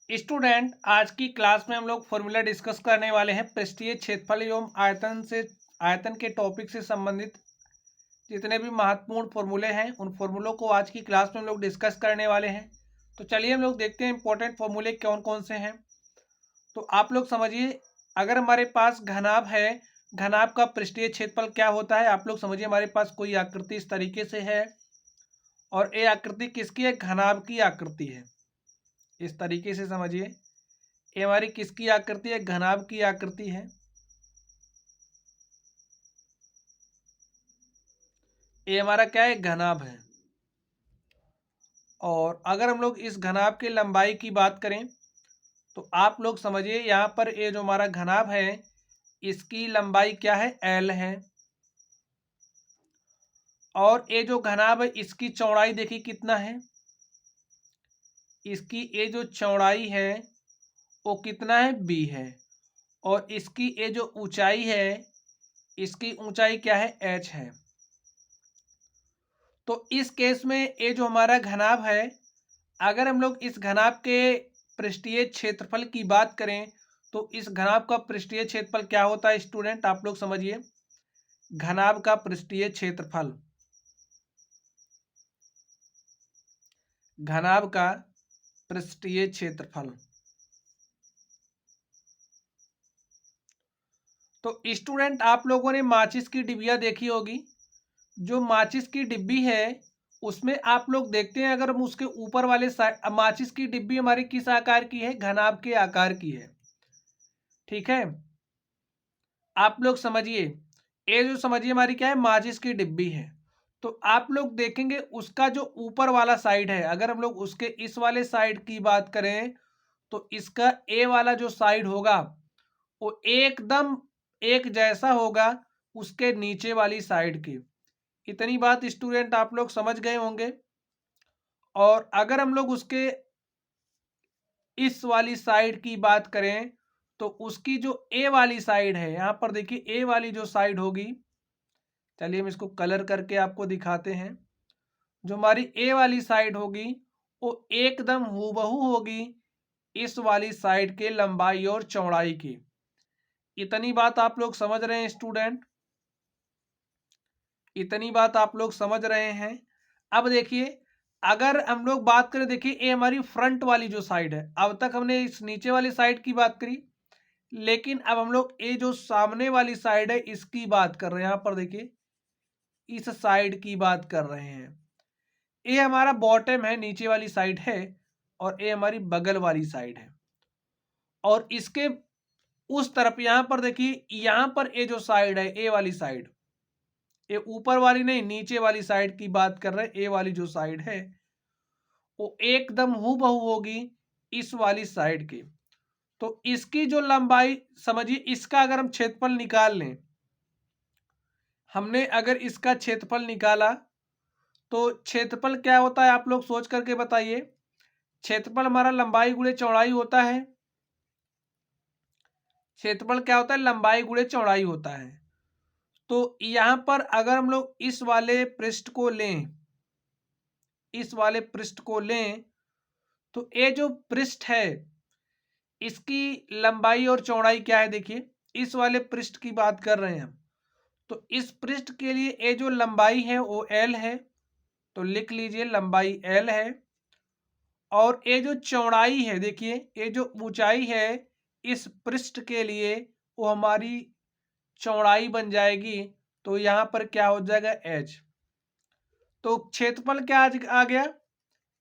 Student, आज की class में हम लोग फॉर्मूला डिस्कस करने वाले हैं। पृष्ठीय क्षेत्रफल एवं आयतन के टॉपिक से संबंधित जितने भी महत्वपूर्ण फॉर्मूले हैं उन फॉर्मूलों को आज की क्लास में हम लोग डिस्कस करने वाले हैं। तो चलिए हम लोग देखते हैं इंपॉर्टेंट फॉर्मूले कौन कौन से हैं। तो आप लोग समझिए, अगर हमारे पास घनाभ है, घनाभ का पृष्ठीय क्षेत्रफल क्या होता है। आप लोग समझिए, हमारे पास कोई आकृति इस तरीके से है और ये आकृति किसकी है? घनाभ की आकृति है। इस तरीके से समझिए, ये हमारी किसकी आकृति है? घनाभ की आकृति है। ये हमारा क्या है? घनाभ है। और अगर हम लोग इस घनाभ की लंबाई की बात करें तो आप लोग समझिए, यहाँ पर ये जो हमारा घनाभ है इसकी लंबाई क्या है? एल है। और ये जो घनाभ है इसकी चौड़ाई देखिए कितना है। इसकी ये जो चौड़ाई है वो कितना है? बी है। और इसकी ये जो ऊंचाई है इसकी ऊंचाई क्या है? एच है। तो इस केस में ये जो हमारा घनाभ है, अगर हम लोग इस घनाभ के पृष्ठीय क्षेत्रफल की बात करें तो इस घनाभ का पृष्ठीय क्षेत्रफल क्या होता है? स्टूडेंट आप लोग समझिए, घनाभ का पृष्ठीय क्षेत्रफल, घनाभ का पृष्ठीय क्षेत्रफल। तो स्टूडेंट, आप लोगों ने माचिस की डिबिया देखी होगी। जो माचिस की डिब्बी है उसमें आप लोग देखते हैं, अगर हम उसके ऊपर वाले साइड, माचिस की डिब्बी हमारी किस आकार की है? घनाभ के आकार की है। ठीक है, आप लोग समझिए, ये जो समझिए हमारी क्या है? माचिस की डिब्बी है। तो आप लोग देखेंगे उसका जो ऊपर वाला साइड है, अगर हम लोग उसके इस वाले साइड की बात करें तो इसका ए वाला जो साइड होगा वो एकदम एक जैसा होगा उसके नीचे वाली साइड की। इतनी बात स्टूडेंट आप लोग समझ गए होंगे। और अगर हम लोग उसके इस वाली साइड की बात करें तो उसकी जो ए वाली साइड है, यहां पर देखिए ए वाली जो साइड होगी, चलिए हम इसको कलर करके आपको दिखाते हैं। जो हमारी ए वाली साइड होगी वो एकदम हूबहू होगी इस वाली साइड के लंबाई और चौड़ाई की। इतनी बात आप लोग समझ रहे हैं स्टूडेंट? इतनी बात आप लोग समझ रहे हैं। अब देखिए, अगर हम लोग बात करें, देखिए ये हमारी फ्रंट वाली जो साइड है, अब तक हमने इस नीचे वाली साइड की बात करी, लेकिन अब हम लोग ये जो सामने वाली साइड है इसकी बात कर रहे हैं। यहां पर देखिए इस साइड की बात कर रहे हैं। ये हमारा बॉटम है, नीचे वाली साइड है, और ये हमारी बगल वाली साइड है। और इसके उस तरफ यहां पर देखिए, यहां पर ये जो साइड है, ए वाली साइड, ये ऊपर वाली नहीं नीचे वाली साइड की बात कर रहे हैं। ए वाली जो साइड है वो एकदम हूबहू होगी इस वाली साइड की। तो इसकी जो लंबाई समझिए, इसका अगर हम क्षेत्रफल निकाल लें, हमने अगर इसका क्षेत्रफल निकाला तो क्षेत्रफल क्या होता है? आप लोग सोच करके बताइए। क्षेत्रफल हमारा लंबाई गुणे चौड़ाई होता है। क्षेत्रफल क्या होता है? लंबाई गुणे चौड़ाई होता है। तो यहां पर अगर हम लोग इस वाले पृष्ठ को लें, इस वाले पृष्ठ को लें तो ये जो पृष्ठ है इसकी लंबाई और चौड़ाई क्या है? देखिए, इस वाले पृष्ठ की बात कर रहे हैं हम। तो इस पृष्ठ के लिए ये जो लंबाई है वो एल है, तो लिख लीजिए लंबाई एल है। और ये जो चौड़ाई है, देखिए ये जो ऊंचाई है इस पृष्ठ के लिए वो हमारी चौड़ाई बन जाएगी। तो यहां पर क्या हो जाएगा? एच। तो क्षेत्रफल क्या आ गया?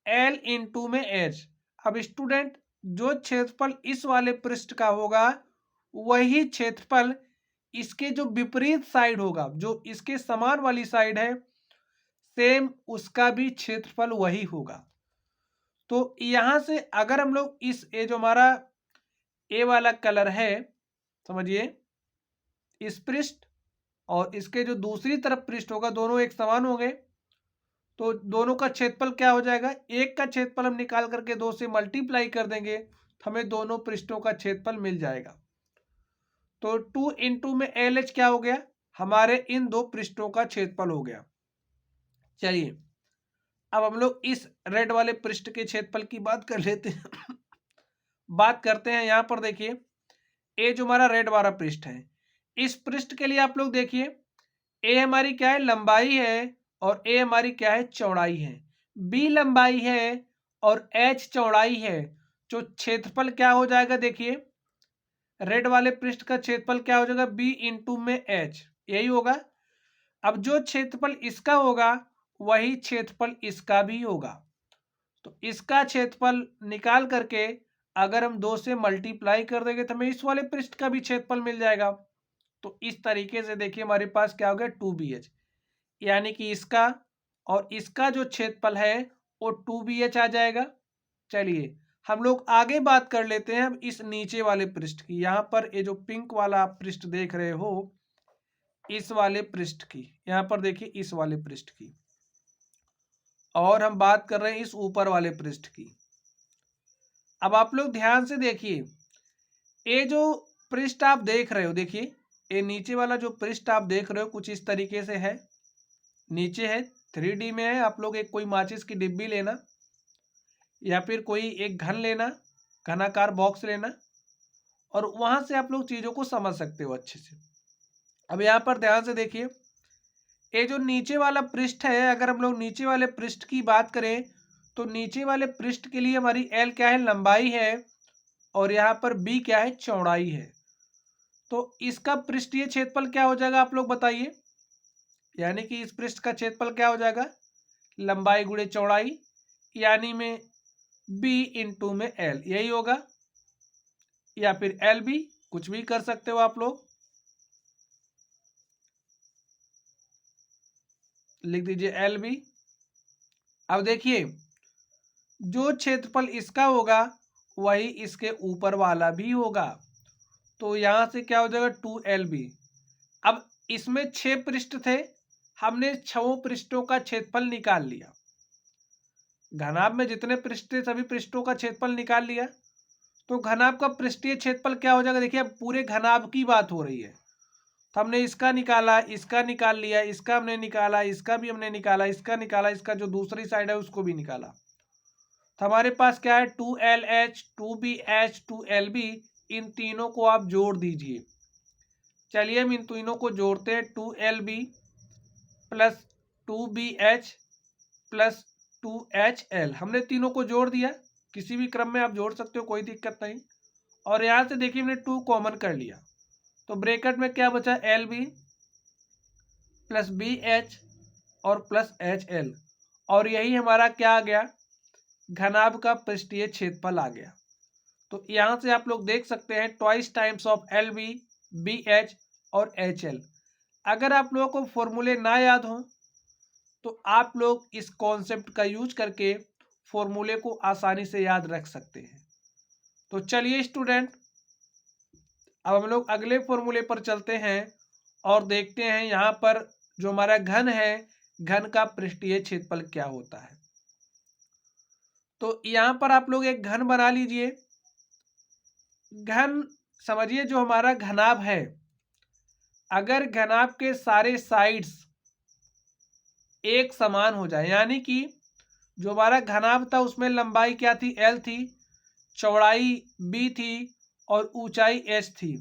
एल इंटू में एच। अब स्टूडेंट, जो क्षेत्रफल इस वाले पृष्ठ का होगा वही क्षेत्रफल इसके जो विपरीत साइड होगा, जो इसके समान वाली साइड है, सेम उसका भी क्षेत्रफल वही होगा। तो यहां से अगर हम लोग इस ये जो हमारा ए वाला कलर है, समझिए इस पृष्ठ और इसके जो दूसरी तरफ पृष्ठ होगा, दोनों एक समान होंगे। तो दोनों का क्षेत्रफल क्या हो जाएगा? एक का क्षेत्रफल हम निकाल करके दो से मल्टीप्लाई कर देंगे तो हमें दोनों पृष्ठों का क्षेत्रफल मिल जाएगा। तो 2 इंटू में एल एच क्या हो गया? हमारे इन दो पृष्ठों का क्षेत्रफल हो गया। चलिए, अब हम लोग इस रेड वाले पृष्ठ के क्षेत्रफल की बात कर लेते हैं। बात करते हैं यहाँ पर देखिए, ए जो हमारा रेड वाला पृष्ठ है, इस पृष्ठ के लिए आप लोग देखिए, ए हमारी क्या है, लंबाई है, और ए हमारी क्या है, चौड़ाई है। बी लंबाई है और एच चौड़ाई है। जो क्षेत्रफल क्या हो जाएगा देखिए, रेड वाले पृष्ठ का क्षेत्रफल क्या हो जाएगा, बी इंटू में एच, यही होगा। अब जो क्षेत्रफल इसका होगा वही क्षेत्रफल इसका भी होगा। तो इसका क्षेत्रफल निकाल करके अगर हम 2 से मल्टीप्लाई कर देंगे तो हमें इस वाले पृष्ठ का भी क्षेत्रफल मिल जाएगा। तो इस तरीके से देखिए हमारे पास क्या हो गया, 2BH, यानी कि इसका और इसका जो क्षेत्रफल है वो 2BH आ जाएगा। चलिए हम लोग आगे बात कर लेते हैं अब इस नीचे वाले पृष्ठ की। यहाँ पर ये जो पिंक वाला आप पृष्ठ देख रहे हो, इस वाले पृष्ठ की, यहाँ पर देखिए इस वाले पृष्ठ की, और हम बात कर रहे हैं इस ऊपर वाले पृष्ठ की। अब आप लोग ध्यान से देखिए, ये जो पृष्ठ आप देख रहे हो, देखिए ये नीचे वाला जो पृष्ठ आप देख रहे हो कुछ इस तरीके से है, नीचे है, 3D में है। आप लोग एक कोई माचिस की डिब्बी लेना या फिर कोई एक घन लेना, घनाकार बॉक्स लेना, और वहां से आप लोग चीजों को समझ सकते हो अच्छे से। अब यहाँ पर ध्यान से देखिए, ये जो नीचे वाला पृष्ठ है, अगर हम लोग नीचे वाले पृष्ठ की बात करें तो नीचे वाले पृष्ठ के लिए हमारी एल क्या है, लंबाई है, और यहाँ पर बी क्या है, चौड़ाई है। तो इसका पृष्ठीय क्षेत्रफल क्या हो जाएगा आप लोग बताइए, यानी कि इस पृष्ठ का क्षेत्रफल क्या हो जाएगा, लंबाई गुणे चौड़ाई, यानी में बी इंटू में एल, यही होगा, या फिर एल बी, कुछ भी कर सकते हो आप लोग, लिख दीजिए एल बी। अब देखिए जो क्षेत्रफल इसका होगा वही इसके ऊपर वाला भी होगा, तो यहां से क्या हो जाएगा, 2LB। अब इसमें 6 पृष्ठ थे, हमने 6 पृष्ठों का क्षेत्रफल निकाल लिया। घनाभ में जितने पृष्ठ थे सभी पृष्ठों का क्षेत्रफल निकाल लिया। तो घनाभ का पृष्ठीय क्षेत्रफल क्या हो जाएगा, देखिए अब पूरे घनाभ की बात हो रही है, तो हमने इसका निकाला, इसका निकाल लिया, इसका हमने निकाला, इसका भी हमने निकाला, इसका निकाला, इसका जो दूसरी साइड है उसको भी निकाला। तो हमारे पास क्या है, 2LH, 2BH, 2LB, इन तीनों को आप जोड़ दीजिए। चलिए हम इन तीनों को जोड़ते हैं, 2LB plus 2BH plus 2HL, हमने तीनों को जोड़ दिया, किसी भी क्रम में आप जोड़ सकते हो, कोई दिक्कत नहीं। और यहाँ से देखिए हमने 2 कॉमन कर लिया, तो ब्रैकेट में क्या बचा, LB प्लस BH और प्लस HL, और यही हमारा क्या आ गया, घनाभ का पृष्ठीय क्षेत्रफल आ गया। तो यहां से आप लोग देख सकते हैं twice times of LB, BH और HL। अगर आप लोगों को फॉर्मूले ना याद हो तो आप लोग इस कॉन्सेप्ट का यूज करके फॉर्मूले को आसानी से याद रख सकते हैं। तो चलिए स्टूडेंट, अब हम लोग अगले फॉर्मूले पर चलते हैं और देखते हैं यहाँ पर जो हमारा घन है, घन का पृष्ठीय क्षेत्रफल क्या होता है। तो यहाँ पर आप लोग एक घन बना लीजिए। घन समझिए, जो हमारा घनाभ है, अगर घनाभ के सारे साइड्स एक समान हो जाए, यानी कि जो हमारा घनाभ था उसमें लंबाई क्या थी, L थी, चौड़ाई B थी और ऊंचाई H थी।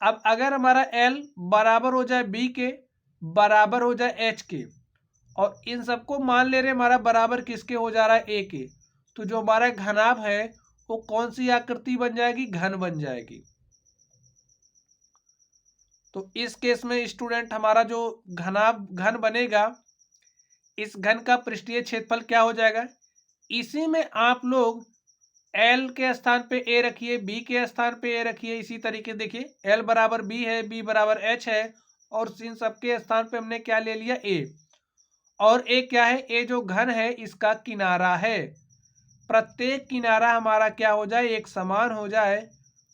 अब अगर हमारा L बराबर हो जाए B के, बराबर हो जाए H के, और इन सबको मान ले रहे हमारा बराबर किसके हो जा रहा है, A के, तो जो हमारा घनाभ है वो कौन सी आकृति बन जाएगी, घन बन जाएगी। तो इस केस में स्टूडेंट हमारा जो घन बनेगा, इस घन का पृष्ठीय क्षेत्रफल क्या हो जाएगा, इसी में आप लोग L के स्थान पे A रखिए, B के स्थान पे A रखिए, इसी तरीके देखिए L बराबर B है, B बराबर H है, और इन सबके स्थान पे हमने क्या ले लिया, A। और A क्या है, A जो घन है इसका किनारा है, प्रत्येक किनारा हमारा क्या हो जाए, एक समान हो जाए।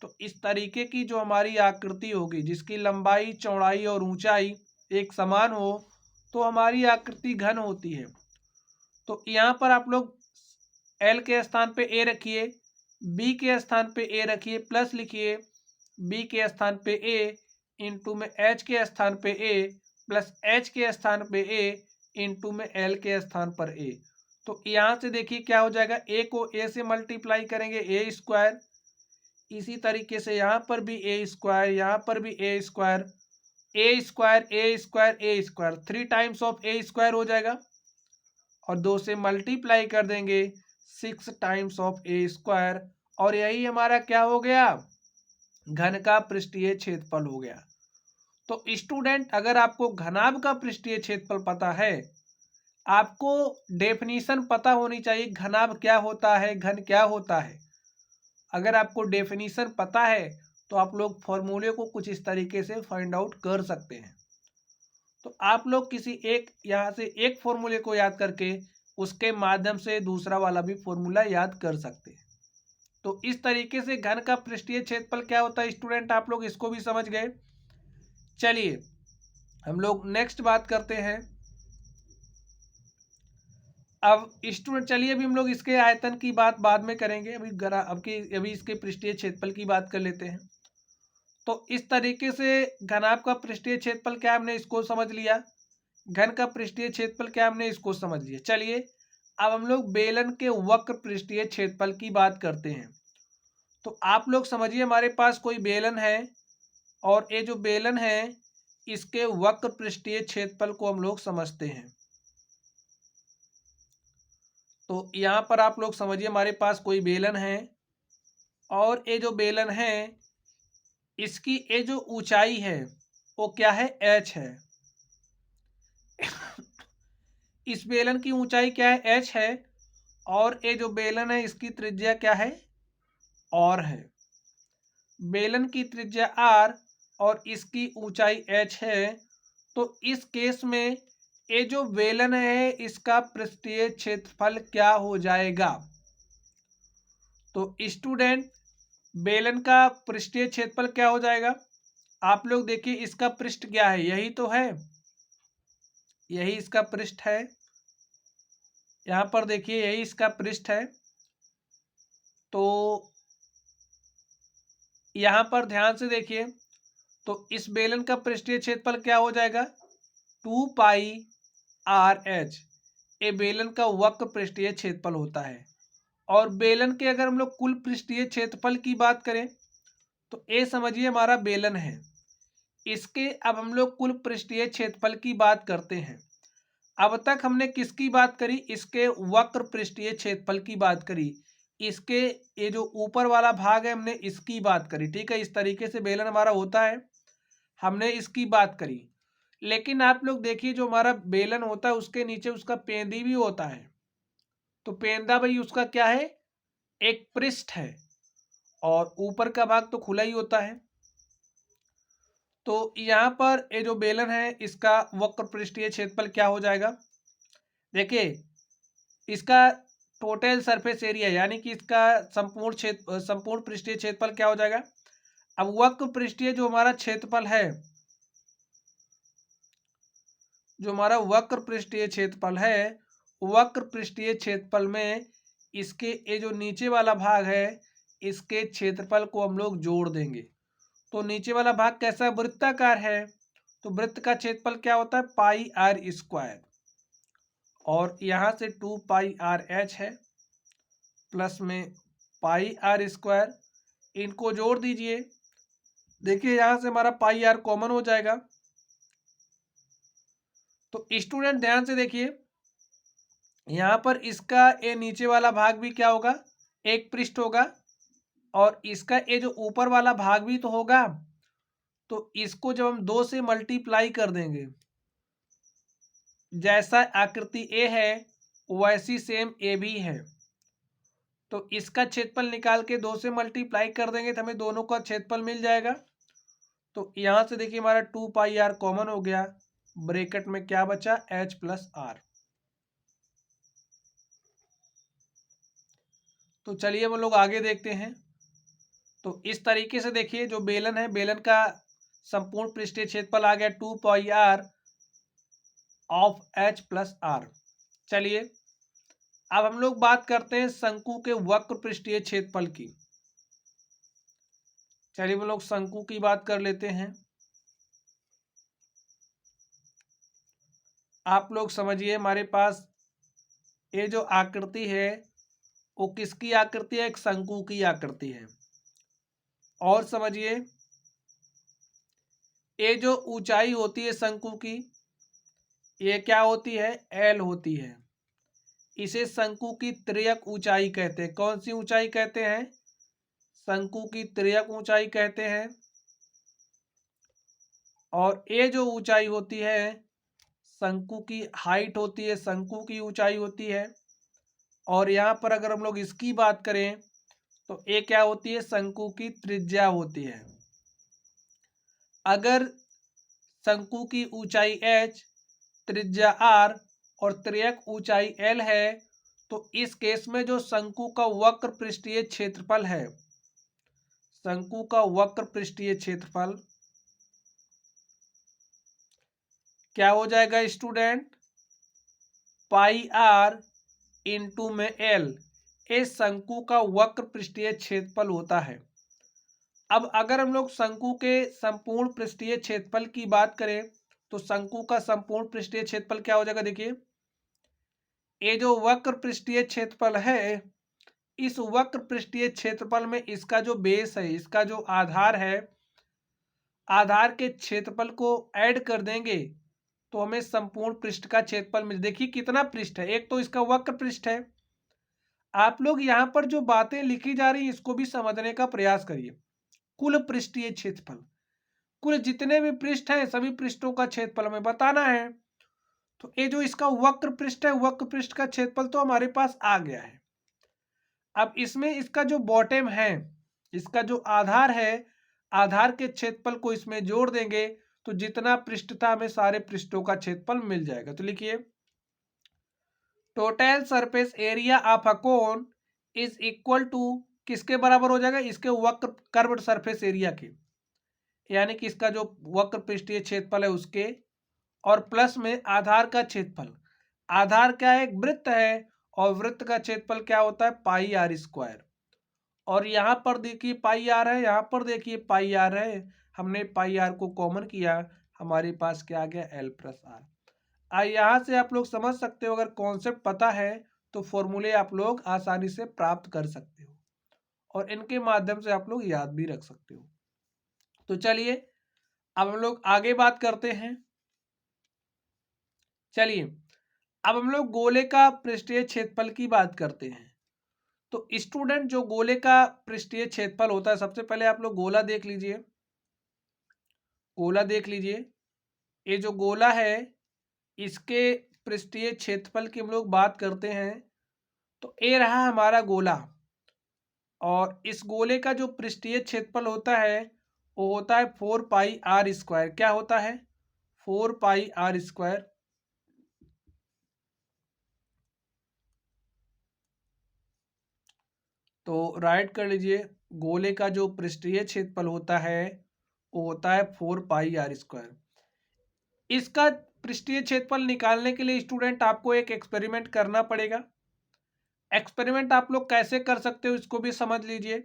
तो इस तरीके की जो हमारी आकृति होगी जिसकी लंबाई, चौड़ाई और ऊंचाई एक समान हो, तो हमारी आकृति घन होती है। तो यहाँ पर आप लोग L के स्थान पे A रखिए, B के स्थान पे A रखिए, प्लस लिखिए B के स्थान पे A इंटू में H के स्थान पे A प्लस H के स्थान पे A इंटू में L के स्थान पर A। तो यहाँ से देखिए क्या हो जाएगा, A को A से मल्टीप्लाई करेंगे A स्क्वायर, इसी तरीके से यहाँ पर भी ए स्क्वायर, यहाँ पर भी a square, a square a square a square, 3 times of a square हो जाएगा और 2 से मल्टीप्लाई कर देंगे 6 टाइम्स ऑफ ए स्क्वायर, और यही हमारा क्या हो गया, घन का पृष्ठीय क्षेत्रफल हो गया। तो स्टूडेंट, अगर आपको घनाभ का पृष्ठीय क्षेत्रफल पता है, आपको डेफिनीशन पता होनी चाहिए घनाभ क्या होता है, घन क्या होता है। अगर आपको डेफिनीशन पता है तो आप लोग फॉर्मूले को कुछ इस तरीके से फाइंड आउट कर सकते हैं। तो आप लोग किसी एक यहाँ से एक फॉर्मूले को याद करके उसके माध्यम से दूसरा वाला भी फॉर्मूला याद कर सकते हैं। तो इस तरीके से घन का पृष्ठीय क्षेत्रफल क्या होता है स्टूडेंट, आप लोग इसको भी समझ गए। चलिए हम लोग नेक्स्ट बात करते हैं। अब स्टूडेंट चलिए अभी हम लोग इसके आयतन की बात बाद में करेंगे, अभी इसके पृष्ठीय क्षेत्रफल की बात कर लेते हैं। तो इस तरीके से घनाभ का पृष्ठीय क्षेत्रफल क्या, हमने इसको समझ लिया। घन का पृष्ठीय क्षेत्रफल क्या, हमने इसको समझ लिया। चलिए अब हम लोग बेलन के वक्र पृष्ठीय क्षेत्रफल की बात करते हैं। तो आप लोग समझिए, हमारे पास कोई बेलन है और ये जो बेलन है इसके वक्र पृष्ठीय क्षेत्रफल को हम लोग समझते हैं। तो यहाँ पर आप लोग समझिए, हमारे पास कोई बेलन है और ये जो बेलन है इसकी ये जो ऊंचाई है वो क्या है, h है। इस बेलन की ऊंचाई क्या है, h है, और ये जो बेलन है इसकी त्रिज्या क्या है, r है। बेलन की त्रिज्या r और इसकी ऊंचाई h है। तो इस केस में ये जो बेलन है इसका पृष्ठीय क्षेत्रफल क्या हो जाएगा। तो स्टूडेंट, बेलन का पृष्ठीय क्षेत्रफल क्या हो जाएगा, आप लोग देखिए इसका पृष्ठ क्या है, यही तो है, यही इसका पृष्ठ है। यहाँ पर देखिए यही इसका पृष्ठ है। तो यहाँ पर ध्यान से देखिए, तो इस बेलन का पृष्ठीय क्षेत्रफल क्या हो जाएगा, 2 पाई आर एच। ये बेलन का वक्र पृष्ठीय क्षेत्रफल होता है। और बेलन के अगर हम लोग कुल पृष्ठीय क्षेत्रफल की बात करें तो ये समझिए हमारा बेलन है, इसके अब हम लोग कुल पृष्ठीय क्षेत्रफल की बात करते हैं। अब तक हमने किसकी बात करी, इसके वक्र पृष्ठीय क्षेत्रफल की बात करी। इसके ये जो ऊपर वाला भाग है हमने इसकी बात करी, ठीक है। इस तरीके से बेलन हमारा होता है, हमने इसकी बात करी। लेकिन आप लोग देखिए, जो हमारा बेलन होता है उसके नीचे उसका पेंदी भी होता है। तो पेंदा भाई उसका क्या है, एक पृष्ठ है, और ऊपर का भाग तो खुला ही होता है। तो यहाँ पर ये जो बेलन है इसका वक्र पृष्ठीय क्षेत्रफल क्या हो जाएगा, देखिए इसका टोटल सरफेस एरिया यानी कि इसका संपूर्ण पृष्ठीय क्षेत्रफल क्या हो जाएगा। अब वक्र पृष्ठीय जो हमारा क्षेत्रफल है, जो हमारा वक्र पृष्ठीय क्षेत्रफल है, वक्र पृष्ठीय क्षेत्रफल में इसके ये जो नीचे वाला भाग है इसके क्षेत्रफल को हम लोग जोड़ देंगे। तो नीचे वाला भाग कैसा, वृत्ताकार है, तो वृत्त का क्षेत्रफल क्या होता है, पाई आर स्क्वायर, और यहाँ से 2 पाई आर एच है प्लस में पाई आर स्क्वायर, इनको जोड़ दीजिए। देखिए यहाँ से हमारा पाई आर कॉमन हो जाएगा। तो स्टूडेंट ध्यान से देखिए, यहाँ पर इसका ये नीचे वाला भाग भी क्या होगा, एक पृष्ठ होगा, और इसका ये जो ऊपर वाला भाग भी तो होगा। तो इसको जब हम 2 से मल्टीप्लाई कर देंगे, जैसा आकृति ए है वैसी सेम ए भी है, तो इसका क्षेत्रफल निकाल के 2 से मल्टीप्लाई कर देंगे तो हमें दोनों का क्षेत्रफल मिल जाएगा। तो यहाँ से देखिए हमारा 2 पाई आर कॉमन हो गया, ब्रैकेट में क्या बचा, एच प्लस आर। तो चलिए हम लोग आगे देखते हैं। तो इस तरीके से देखिए, जो बेलन है, बेलन का संपूर्ण पृष्ठीय क्षेत्रफल आ गया 2 pi r of h plus r. चलिए अब हम लोग बात करते हैं शंकु के वक्र पृष्ठीय क्षेत्रफल की। चलिए हम लोग शंकु की बात कर लेते हैं। आप लोग समझिए, हमारे पास ये जो आकृति है वो किसकी आकृति है, एक शंकु की आकृति है। और समझिए, ये जो ऊंचाई होती है शंकु की, ये क्या होती है? एल होती है। इसे शंकु की तिर्यक ऊंचाई कहते हैं। कौन सी ऊंचाई कहते हैं? शंकु की तिर्यक ऊंचाई कहते हैं। और ये जो ऊंचाई होती है शंकु की हाइट होती है, शंकु की ऊंचाई होती है। और यहाँ पर अगर हम लोग इसकी बात करें तो ये क्या होती है? शंकु की त्रिज्या होती है। अगर शंकु की ऊंचाई h, त्रिज्या r और तिर्यक ऊंचाई l है, तो इस केस में जो शंकु का वक्र पृष्ठीय क्षेत्रफल है, शंकु का वक्र पृष्ठीय क्षेत्रफल क्या हो जाएगा स्टूडेंट? पाई आर इंटू में एल, इस शंकु का वक्र पृष्ठीय क्षेत्रफल होता है। अब अगर हम लोग शंकु के संपूर्ण पृष्ठीय क्षेत्रफल की बात करें तो शंकु का संपूर्ण पृष्ठीय क्षेत्रफल क्या हो जाएगा? देखिए, ये जो वक्र पृष्ठीय क्षेत्रफल है, इस वक्र पृष्ठीय क्षेत्रफल में इसका जो बेस है, इसका जो आधार है, आधार के क्षेत्रफल को ऐड कर देंगे तो हमें संपूर्ण पृष्ठ का क्षेत्रफल मिल। देखिए कितना पृष्ठ है, एक तो इसका वक्र पृष्ठ है। आप लोग यहाँ पर जो बातें लिखी जा रही हैं इसको भी समझने का प्रयास करिए। कुल पृष्ठीय क्षेत्रफल, कुल जितने भी पृष्ठ हैं सभी पृष्ठों का क्षेत्रफल हमें बताना है। तो ये जो इसका वक्र पृष्ठ है, वक्र पृष्ठ का क्षेत्रफल तो हमारे पास आ गया है। अब इसमें इसका जो बॉटम है, इसका जो आधार है, आधार के क्षेत्रफल को इसमें जोड़ देंगे तो जितना पृष्ठ था हमें सारे पृष्ठों का क्षेत्रफल मिल जाएगा। तो लिखिए, total surface area of a cone is equal to, किसके बराबर हो जाएगा? इसके वक्र कर्व्ड सरफेस एरिया के, यानी कि इसका जो वक्र पृष्ठीय क्षेत्रफल है उसके, और प्लस में आधार का क्षेत्रफल। आधार क्या है? एक वृत्त है, और वृत्त का क्षेत्रफल क्या होता है? पाई आर स्क्वायर। और यहाँ पर देखिए पाई आर है, यहाँ पर देखिए पाई आर है, हमने पाई आर को कॉमन किया, हमारे पास क्या आ गया? L plus R. यहाँ से आप लोग समझ सकते हो, अगर कॉन्सेप्ट पता है तो फॉर्मूले आप लोग आसानी से प्राप्त कर सकते हो और इनके माध्यम से आप लोग याद भी रख सकते हो। तो चलिए अब हम लोग आगे बात करते हैं। चलिए अब हम लोग गोले का पृष्ठीय क्षेत्रफल की बात करते हैं। तो स्टूडेंट, जो गोले का पृष्ठीय क्षेत्रफल होता है, सबसे पहले आप लोग गोला देख लीजिए। गोला देख लीजिए, ये जो गोला है इसके पृष्ठीय क्षेत्रफल की हम लोग बात करते हैं। तो ये रहा हमारा गोला, और इस गोले का जो पृष्ठीय क्षेत्रफल होता है वो होता है 4 पाई आर स्क्वायर। क्या होता है? 4 पाई आर स्क्वायर। तो राइट कर लीजिए, गोले का जो पृष्ठीय क्षेत्रफल होता है वो होता है 4 पाई आर स्क्वायर। इसका पृष्ठीय क्षेत्रफल निकालने के लिए स्टूडेंट आपको एक एक्सपेरिमेंट करना पड़ेगा। एक्सपेरिमेंट आप लोग कैसे कर सकते हो इसको भी समझ लीजिए।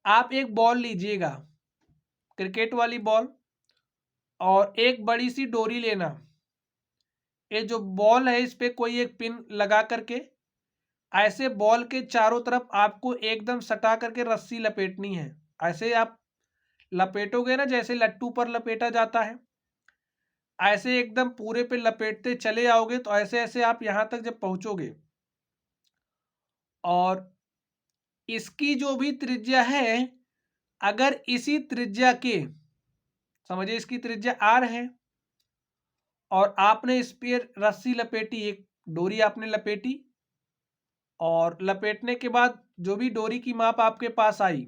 आप एक बॉल लीजिएगा, क्रिकेट वाली बॉल, और एक बड़ी सी डोरी लेना। ये जो बॉल है इस पे कोई एक पिन लगा करके ऐसे बॉल के चारों तरफ आपको एकदम सटा करके रस्सी लपेटनी है। ऐसे आप लपेटोगे ना, जैसे लट्टू पर लपेटा जाता है, ऐसे एकदम पूरे पे लपेटते चले आओगे। तो ऐसे ऐसे आप यहाँ तक जब पहुँचोगे, और इसकी जो भी त्रिज्या है, अगर इसी त्रिज्या के, समझिए इसकी त्रिज्या आर है, और आपने इस पर रस्सी लपेटी, एक डोरी आपने लपेटी, और लपेटने के बाद जो भी डोरी की माप आपके पास आई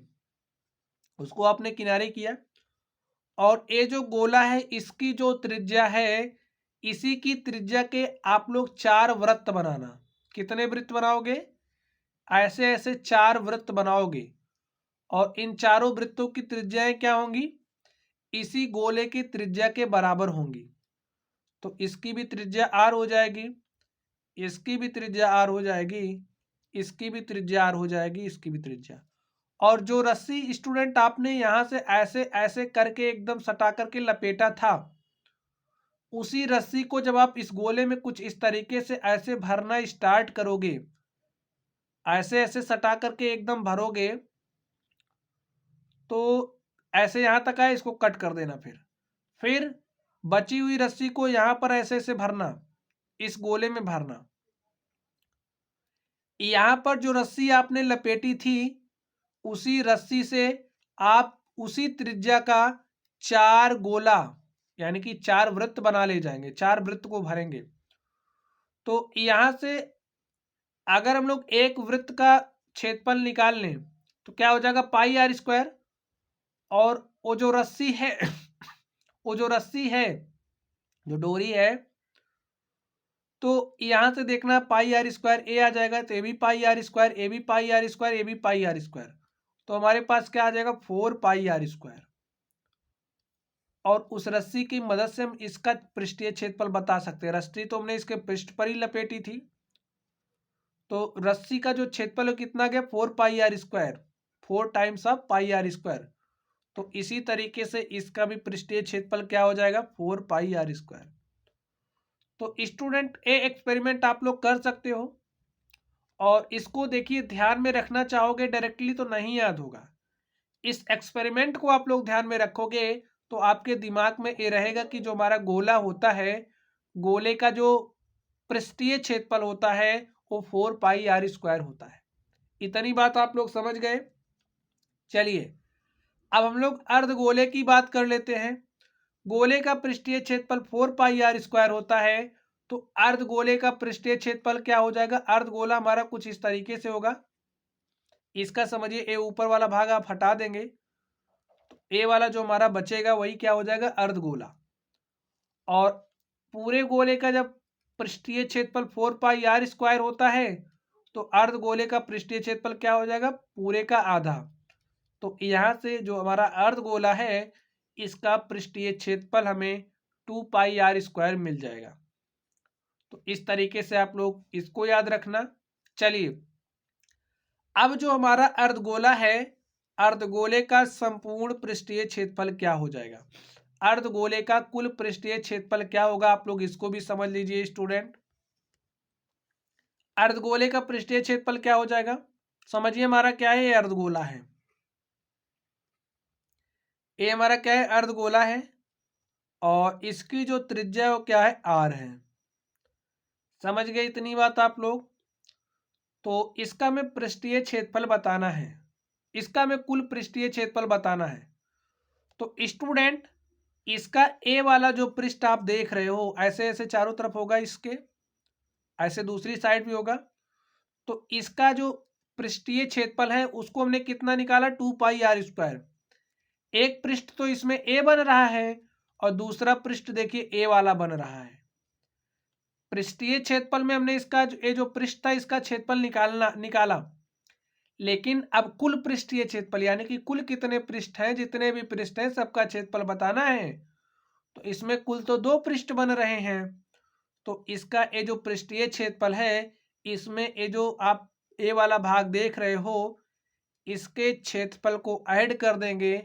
उसको आपने किनारे किया, और ये जो गोला है इसकी जो त्रिज्या है, इसी की त्रिज्या के आप लोग 4 वृत्त बनाना। कितने वृत्त बनाओगे? ऐसे ऐसे 4 वृत्त बनाओगे, और इन चारों वृत्तों की त्रिज्याएं क्या होंगी? इसी गोले की त्रिज्या के बराबर होंगी। तो इसकी भी त्रिज्या आर हो जाएगी, इसकी भी त्रिज्या आर हो जाएगी, इसकी भी त्रिज्या आर हो जाएगी, इसकी भी त्रिज्या। और जो रस्सी स्टूडेंट आपने यहां से ऐसे ऐसे करके एकदम सटा करके लपेटा था, उसी रस्सी को जब आप इस गोले में कुछ इस तरीके से ऐसे भरना स्टार्ट करोगे, ऐसे ऐसे सटा करके एकदम भरोगे, तो ऐसे यहाँ तक आए, इसको कट कर देना। फिर बची हुई रस्सी को यहाँ पर ऐसे ऐसे भरना, इस गोले में भरना। यहाँ पर जो रस्सी आपने लपेटी थी उसी रस्सी से आप उसी त्रिज्या का 4 गोला यानी कि 4 वृत्त बना ले जाएंगे, 4 वृत्त को भरेंगे। तो यहां से अगर हम लोग एक वृत्त का क्षेत्रफल निकाल लें तो क्या हो जाएगा, पाई आर स्क्वायर। और वो जो रस्सी है वो जो रस्सी है, जो डोरी है, तो यहां से देखना पाई आर स्क्वायर, ए आ जाएगा तो ए भी पाई आर स्क्वायर, ए भी पाई आर स्क्वायर, ए भी पाई आर स्क्वायर। तो हमारे पास क्या आ जाएगा, 4 पाई आर स्क्वायर। और उस रस्सी की मदद से हम इसका पृष्ठीय क्षेत्रफल बता सकते हैं। रस्सी तो हमने इसके पृष्ठ पर ही लपेटी थी, तो रस्सी का जो क्षेत्रफल कितना गया, 4 pi r square, 4 times of pi r square. तो इसी तरीके से इसका भी पृष्ठीय क्षेत्रफल क्या हो जाएगा, 4 पाई आर स्क्वायर। तो स्टूडेंट ये एक्सपेरिमेंट आप लोग कर सकते हो, और इसको देखिए ध्यान में रखना चाहोगे डायरेक्टली तो नहीं याद होगा। इस एक्सपेरिमेंट को आप लोग ध्यान में रखोगे तो आपके दिमाग में ये रहेगा कि जो हमारा गोला होता है, गोले का जो पृष्ठीय क्षेत्रफल होता है वो 4 पाई आर स्क्वायर होता है। इतनी बात आप लोग समझ गए। चलिए अब हम लोग अर्धगोले की बात कर लेते हैं। गोले का पृष्ठीय क्षेत्रफल 4 पाई आर स्क्वायर होता है, तो अर्धगोले का पृष्ठीय क्षेत्रफल क्या हो जाएगा, अर्धगोला हमारा कुछ इस तरीके से होगा। इसका समझिए ए ऊपर वाला भाग आप हटा देंगे तो ए वाला जो हमारा बचेगा वही क्या हो जाएगा, अर्धगोला। और पूरे गोले का जब पृष्ठीय क्षेत्रफल 4 पाई आर स्क्वायर होता है तो अर्धगोले का पृष्ठीय क्षेत्रफल क्या हो जाएगा, पूरे का आधा। तो यहां से जो हमारा अर्धगोला है इसका पृष्ठीय क्षेत्रफल हमें 2 पाई आर स्क्वायर मिल जाएगा। तो इस तरीके से आप लोग इसको याद रखना। चलिए अब जो हमारा अर्धगोला है, अर्धगोले का संपूर्ण पृष्ठीय क्षेत्रफल क्या हो जाएगा, अर्धगोले का कुल पृष्ठीय क्षेत्रफल क्या होगा, आप लोग इसको भी समझ लीजिए स्टूडेंट। अर्धगोले का पृष्ठीय क्षेत्रफल क्या हो जाएगा, समझिए हमारा क्या है, ये अर्धगोला है, ये हमारा क्या है, अर्धगोला है, और इसकी जो त्रिज्या है वो क्या है, आर है। समझ गए इतनी बात आप लोग। तो इसका में पृष्ठीय क्षेत्रफल बताना है, इसका में कुल पृष्ठीय क्षेत्रफल बताना है। तो स्टूडेंट इसका ए वाला जो पृष्ठ आप देख रहे हो ऐसे ऐसे चारों तरफ होगा, इसके ऐसे दूसरी साइड भी होगा। तो इसका जो पृष्ठीय क्षेत्रफल है उसको हमने कितना निकाला, 2 पाई आर स्क्वायर। एक पृष्ठ तो इसमें ए बन रहा है और दूसरा पृष्ठ देखिए ए वाला बन रहा है। पृष्ठीय क्षेत्रफल में हमने इसका ये जो पृष्ठ था इसका क्षेत्रफल निकाला, लेकिन अब कुल पृष्ठीय क्षेत्रफल यानी कि कुल कितने पृष्ठ हैं, जितने भी पृष्ठ हैं सबका क्षेत्रफल बताना है। तो इसमें कुल तो 2 पृष्ठ बन रहे हैं, तो इसका ये जो पृष्ठीय क्षेत्रफल है इसमें ये जो आप ए वाला भाग देख रहे हो इसके क्षेत्रफल को ऐड कर देंगे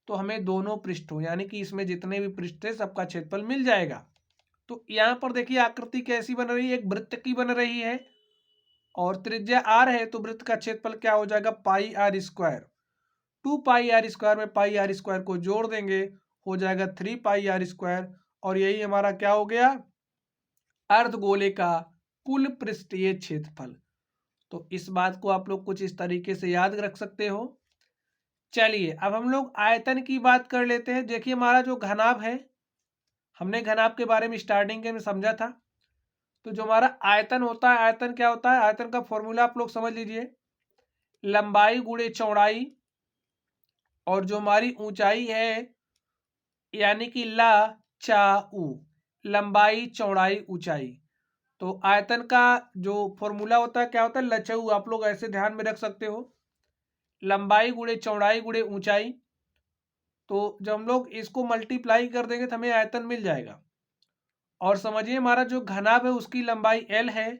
तो हमें दोनों पृष्ठों यानी कि इसमें जितने भी पृष्ठ थे सबका क्षेत्रफल मिल जाएगा। तो यहाँ पर देखिए आकृति कैसी बन रही है, एक वृत्त की बन रही है और त्रिज्या आर है, तो वृत्त का क्षेत्रफल क्या हो जाएगा, pi r square. 2 pi r square में पाई आर स्क्वायर को जोड़ देंगे हो जाएगा 3 पाई आर स्क्वायर, और यही हमारा क्या हो गया, अर्धगोले का कुल पृष्ठीय क्षेत्रफल। तो इस बात को आप लोग कुछ इस तरीके से याद रख सकते हो। चलिए अब हम लोग आयतन की बात कर लेते हैं। देखिए हमारा जो घनाभ है, हमने घनाभ के बारे में स्टार्टिंग के में समझा था। तो जो हमारा आयतन होता है, आयतन क्या होता है, आयतन का फॉर्मूला आप लोग समझ लीजिए, लंबाई गुणे चौड़ाई, और जो हमारी ऊंचाई है यानी कि ला चा ऊ, लंबाई चौड़ाई ऊंचाई। तो आयतन का जो फॉर्मूला होता है क्या होता है, लचऊ, आप लोग ऐसे ध्यान में रख सकते हो, लंबाई गुणे चौड़ाई गुणे ऊंचाई। तो जब हम लोग इसको मल्टीप्लाई कर देंगे तो हमें आयतन मिल जाएगा। और समझिए हमारा जो घनाभ है उसकी लंबाई एल है,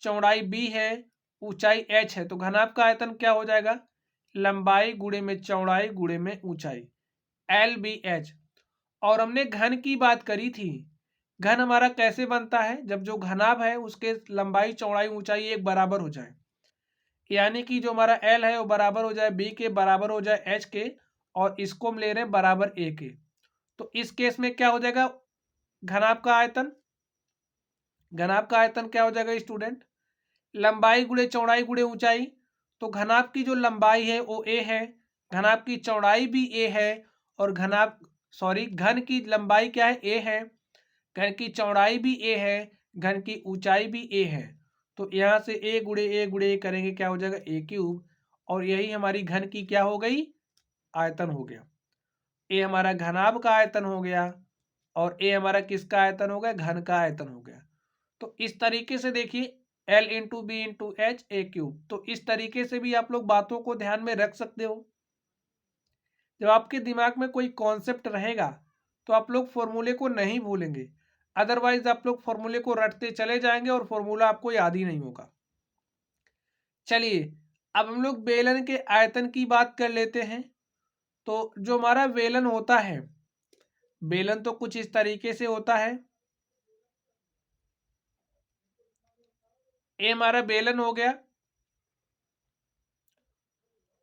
चौड़ाई बी है, ऊंचाई एच है। तो घनाभ का आयतन क्या हो जाएगा, लंबाई गुणे में चौड़ाई गुणे में ऊंचाई, एल बी एच। और हमने घन की बात करी थी, घन हमारा कैसे बनता है, जब जो घनाभ है उसके लंबाई चौड़ाई ऊंचाई एक बराबर हो जाए, यानी कि जो हमारा एल है वो बराबर हो जाए बी के, बराबर हो जाए एच के, और इसको हम ले रहे हैं बराबर ए के। तो इस केस में क्या हो जाएगा, घनाभ का आयतन, घनाभ का आयतन क्या हो जाएगा स्टूडेंट, लंबाई गुणे चौड़ाई गुणे ऊंचाई। तो घनाभ की जो लंबाई है वो ए है, घनाभ की चौड़ाई भी ए है, और घन की लंबाई क्या है, ए है, घन की चौड़ाई भी ए है, घन की ऊंचाई भी ए है। तो यहाँ से ए गुणे ए करेंगे, क्या हो जाएगा ए क्यूब, और यही हमारी घन की क्या हो गई, आयतन हो गया। ए हमारा घनाभ का आयतन हो गया, और ए हमारा किसका आयतन हो गया, घन का आयतन हो गया। तो इस तरीके से देखिए L into B into H a cube. तो इस तरीके से भी आप लोग बातों को ध्यान में रख सकते हो। जब आपके दिमाग में कोई कॉन्सेप्ट रहेगा तो आप लोग फॉर्मूले को नहीं भूलेंगे, अदरवाइज आप लोग फॉर्मूले को रटते चले जाएंगे और फॉर्मूला आपको याद ही नहीं होगा। चलिए अब हम लोग बेलन के आयतन की बात कर लेते हैं। तो जो हमारा बेलन होता है, बेलन तो कुछ इस तरीके से होता है, ये हमारा बेलन हो गया,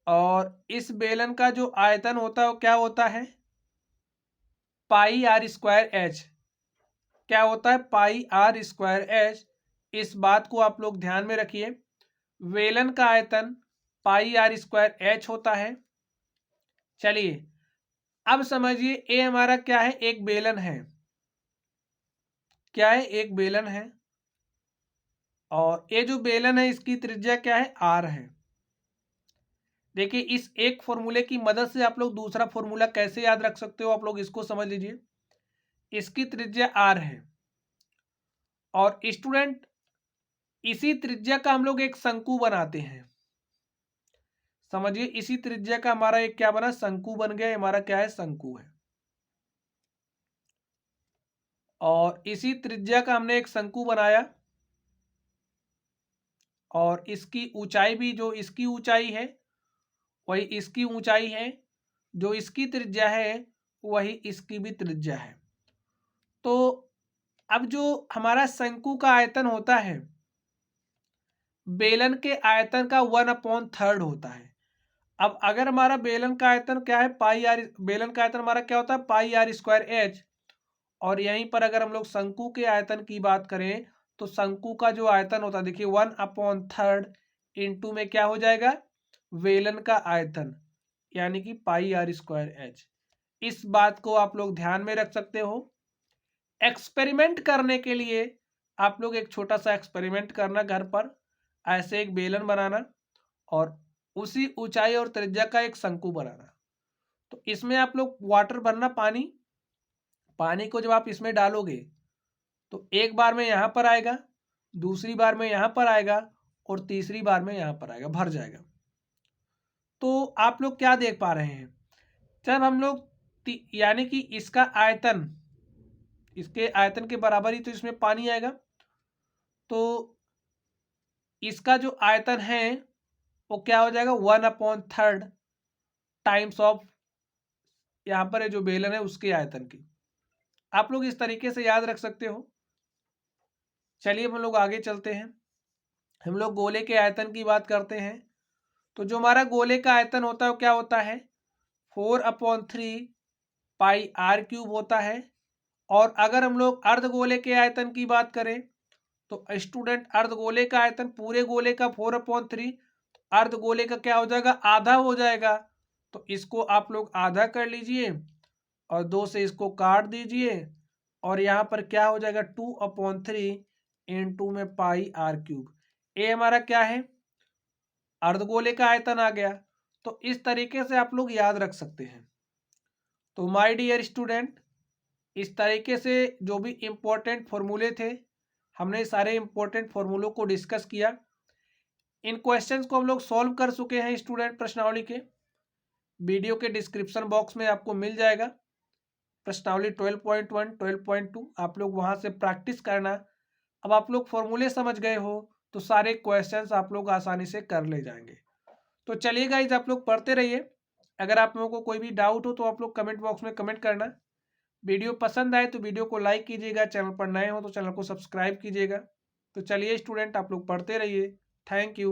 और इस बेलन का जो आयतन होता है वो क्या होता है, पाई आर स्क्वायर एच। क्या होता है, पाई आर स्क्वायर एच। इस बात को आप लोग ध्यान में रखिए, बेलन का आयतन पाई आर स्क्वायर एच होता है। चलिए अब समझिए ए हमारा क्या है, एक बेलन है, क्या है, एक बेलन है, और ये जो बेलन है इसकी त्रिज्या क्या है, आर है। देखिए इस एक फॉर्मूले की मदद से आप लोग दूसरा फॉर्मूला कैसे याद रख सकते हो, आप लोग इसको समझ लीजिए। इसकी त्रिज्या आर है, और स्टूडेंट इसी त्रिज्या का हम लोग एक शंकु बनाते हैं। समझिए इसी त्रिज्या का हमारा एक क्या बना, शंकु बन गया, हमारा क्या है, शंकु है। और इसी त्रिज्या का हमने एक शंकु बनाया, और इसकी ऊंचाई भी, जो इसकी ऊंचाई है वही इसकी ऊंचाई है, जो इसकी त्रिज्या है वही इसकी भी त्रिज्या है। तो अब जो हमारा शंकु का आयतन होता है, बेलन के आयतन का 1/3 होता है। अब अगर हमारा बेलन का आयतन क्या है, पाई आर, बेलन का आयतन हमारा क्या होता है, पाई आर स्क्वायर एच, और यहीं पर अगर हम लोग शंकु के आयतन की बात करें तो शंकु का जो आयतन होता है, देखिए 1/3 इंटू में क्या हो जाएगा, बेलन का आयतन, यानी कि पाई आर स्क्वायर एच। इस बात को आप लोग ध्यान में रख सकते हो। एक्सपेरिमेंट करने के लिए आप लोग एक छोटा सा एक्सपेरिमेंट करना, घर पर ऐसे एक बेलन बनाना और उसी ऊंचाई और त्रिज्या का एक शंकु बनाना। तो इसमें आप लोग वाटर भरना, पानी, पानी को जब आप इसमें डालोगे तो एक बार में यहाँ पर आएगा, दूसरी बार में यहाँ पर आएगा, और तीसरी बार में यहाँ पर आएगा, भर जाएगा। तो आप लोग क्या देख पा रहे हैं, जब हम लोग यानी कि इसका आयतन, इसके आयतन के बराबर ही तो इसमें पानी आएगा, तो इसका जो आयतन है वो क्या हो जाएगा, 1/3 टाइम्स ऑफ यहाँ पर जो बेलन है उसके आयतन की। आप लोग इस तरीके से याद रख सकते हो। चलिए हम लोग आगे चलते हैं, हम लोग गोले के आयतन की बात करते हैं। तो जो हमारा गोले का आयतन होता है वो क्या होता है, 4/3 पाई आर क्यूब होता है। और अगर हम लोग अर्धगोले के आयतन की बात करें तो स्टूडेंट अर्धगोले का आयतन, पूरे गोले का 4/3, अर्धगोले का क्या हो जाएगा, आधा हो जाएगा। तो इसको आप लोग आधा कर लीजिए और 2 से इसको काट दीजिए, और यहाँ पर क्या हो जाएगा, 2/3 इंटू में पाई आर क्यूब। ए हमारा क्या है, अर्धगोले का आयतन आ गया। तो इस तरीके से आप लोग याद रख सकते हैं। तो माय डियर स्टूडेंट, इस तरीके से जो भी इम्पोर्टेंट फॉर्मूले थे, हमने सारे इम्पोर्टेंट फॉर्मूलों को डिस्कस किया। इन क्वेश्चंस को हम लोग सॉल्व कर चुके हैं स्टूडेंट, प्रश्नावली के वीडियो के डिस्क्रिप्शन बॉक्स में आपको मिल जाएगा प्रश्नावली 12.1, 12.2, आप लोग वहां से प्रैक्टिस करना। अब आप लोग फॉर्मूले समझ गए हो तो सारे क्वेश्चंस आप लोग आसानी से कर ले जाएंगे। तो चलिए गाइस, आप लोग पढ़ते रहिए। अगर आप लोगों को कोई भी डाउट हो तो आप लोग कमेंट बॉक्स में कमेंट करना। वीडियो पसंद आए तो वीडियो को लाइक कीजिएगा, चैनल पर नए हो तो चैनल को सब्सक्राइब कीजिएगा। तो चलिए स्टूडेंट, आप लोग पढ़ते रहिए। Thank you.